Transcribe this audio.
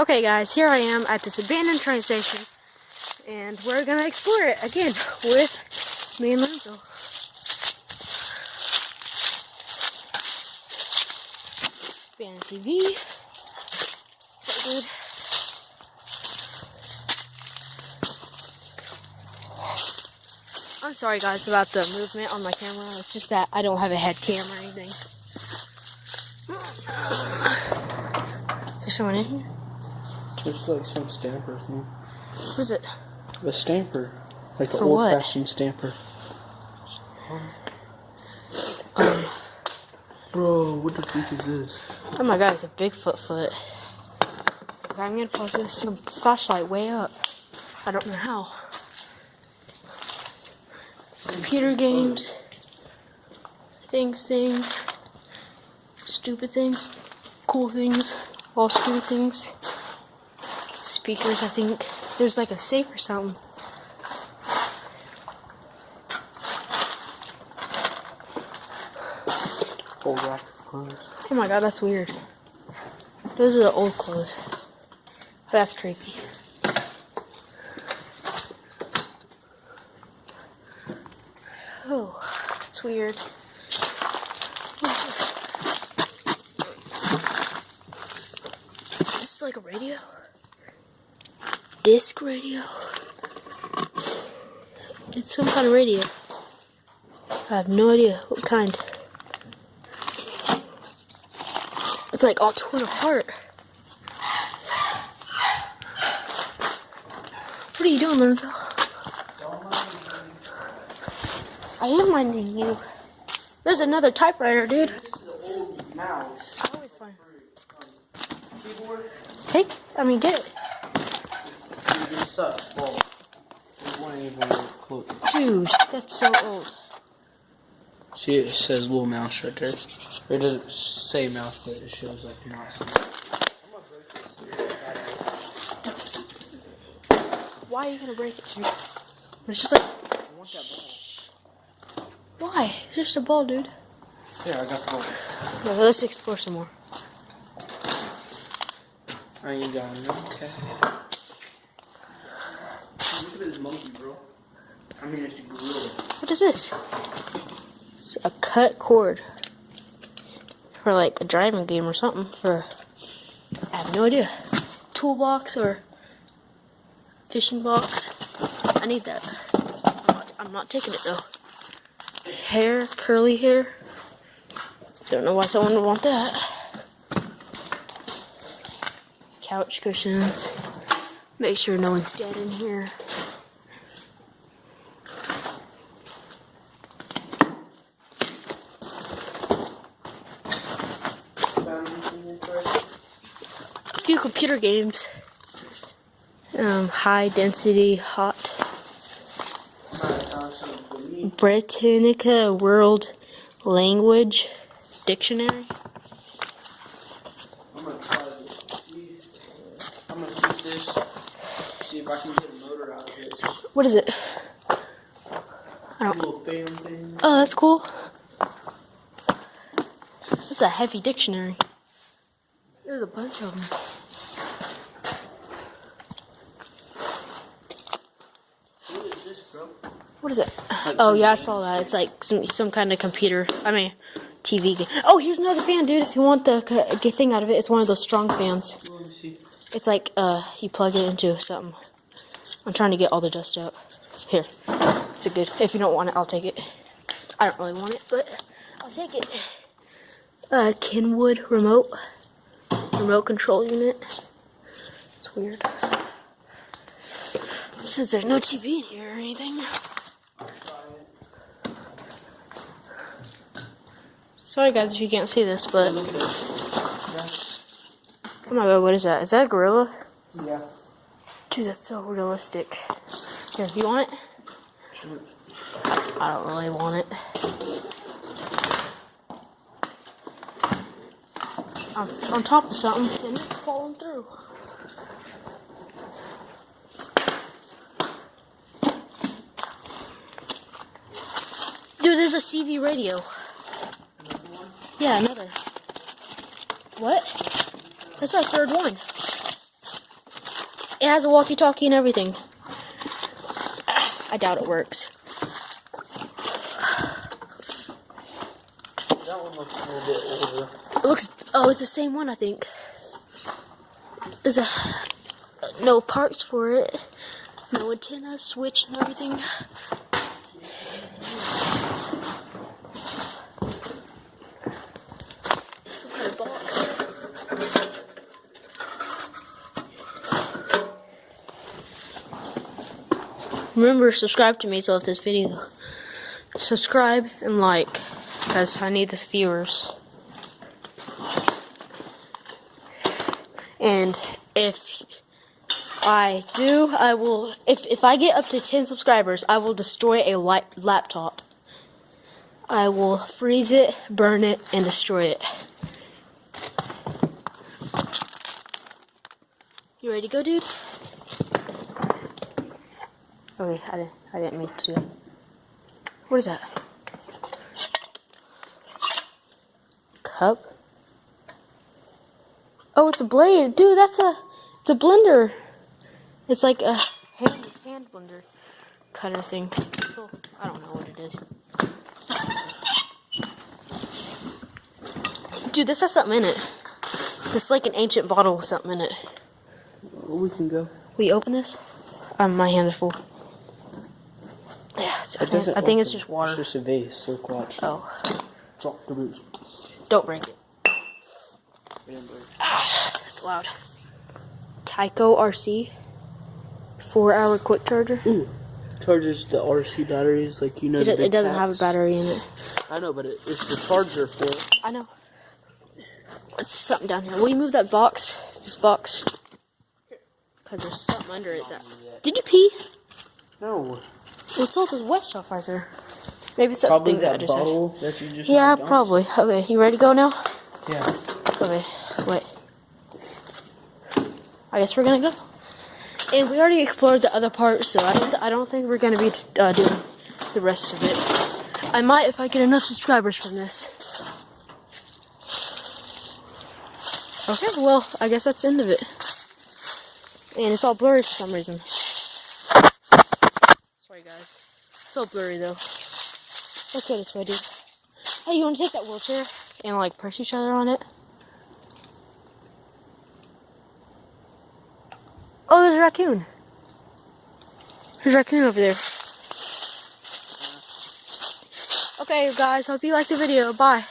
Okay guys, here I am at this abandoned train station, and we're gonna explore it again with me and Lorenzo. Abandoned TV. So good. I'm sorry guys about the movement on my camera. It's just that I don't have a head cam or anything. Is there someone in here? It's like some stamper thing. What is it? A stamper. Like an For what? old-fashioned stamper. Bro, what the freak is this? Oh my god, it's a Bigfoot foot. Okay, I'm gonna pause this some flashlight way up. I don't know how. Computer games. Things. Stupid things. Cool things. All stupid things. Speakers, I think. There's like a safe or something. Old rack of clothes. Oh my god, that's weird. Those are the old clothes. That's creepy. Oh, that's weird. This is like a radio? Disc radio? It's some kind of radio. I have no idea what kind. It's like all torn apart. What are you doing, Lorenzo? I am minding you. There's another typewriter, dude. This is an old mouse. I always find. Keyboard? Get it. It sucks. Well, it wasn't even close. Dude, that's so old. See, it says little mouse right there. It doesn't say mouse, but it shows like mouse. Why are you gonna break it, dude? It's just like. I want that ball. Why? It's just a ball, dude. Yeah, I got the ball. Okay, let's explore some more. I ain't got it. Okay. Look at this monkey, bro. I mean, it's a gorilla. What is this? It's a cut cord. For like a driving game or something. I have no idea. Toolbox or fishing box. I need that. I'm not taking it though. Hair, curly hair. Don't know why someone would want that. Couch cushions. Make sure no one's dead in here. A few computer games. High density, hot. Britannica World Language Dictionary. I'm gonna try this. I'm gonna put this. See if I can get a motor out of it. What is it? A little fan thing. Oh, that's cool. That's a heavy dictionary. There's a bunch of them. What is this, bro? What is it? Oh yeah, I saw that. It's like some kind of computer. TV game. Oh, here's another fan, dude. If you want the thing out of it, it's one of those strong fans. Let me see. It's like you plug it into something. I'm trying to get all the dust out. Here, it's a good. If you don't want it, I'll take it. I don't really want it, but I'll take it. Kenwood remote control unit. It's weird. It says there's no TV in here or anything. Sorry guys if you can't see this, but Look at this. oh my god, what is that? Is that a gorilla? Yeah. Dude, that's so realistic. Here, you want it? Sure. I don't really want it. I'm on top of something and it's falling through. Dude, there's a CV radio. Yeah, another. What? That's our third one. It has a walkie-talkie and everything. I doubt it works. That one looks a little bit older. It looks. Oh, it's the same one, I think. There's no parts for it. No antenna, switch, and everything. Some kind of box. Remember, subscribe to me. So if this video, subscribe and like, because I need the viewers. And if I do, I will. If I get up to 10 subscribers, I will destroy a laptop. I will freeze it, burn it, and destroy it. You ready to go, dude? Okay, I didn't mean to do that. What is that? Cup? Oh, it's a blade, dude. It's a blender. It's like a hand blender cutter thing. Cool. I don't know what it is. Dude, this has something in it. This is like an ancient bottle with something in it. We can go. We open this? My hands are full. Yeah, I think it's just water. It's just a vase. Look, watch. Oh. Drop the boots. Don't break it. It's loud. Tyco RC. 4-hour quick charger. Ooh. Charges the RC batteries, like you know. It doesn't have a battery in it. I know, but it's the charger for it. I know. What's something down here? Will you move that box? This box? Because there's something under it. Did you pee? No. What's all this wet stuff right there? Maybe it's Probably something that I that just had. bottle that you just. Yeah, knocked down. probably. Okay, you ready to go now? Yeah. Okay, wait. I guess we're gonna go. And we already explored the other part, so I don't think we're gonna be doing the rest of it. I might if I get enough subscribers from this. Okay, well, I guess that's the end of it. And it's all blurry for some reason. Sorry, guys. It's all blurry, though. Let's go this way, dude. Hey, you want to take that wheelchair and, like, press each other on it? Oh, there's a raccoon. There's a raccoon over there. Okay, guys, hope you liked the video. Bye.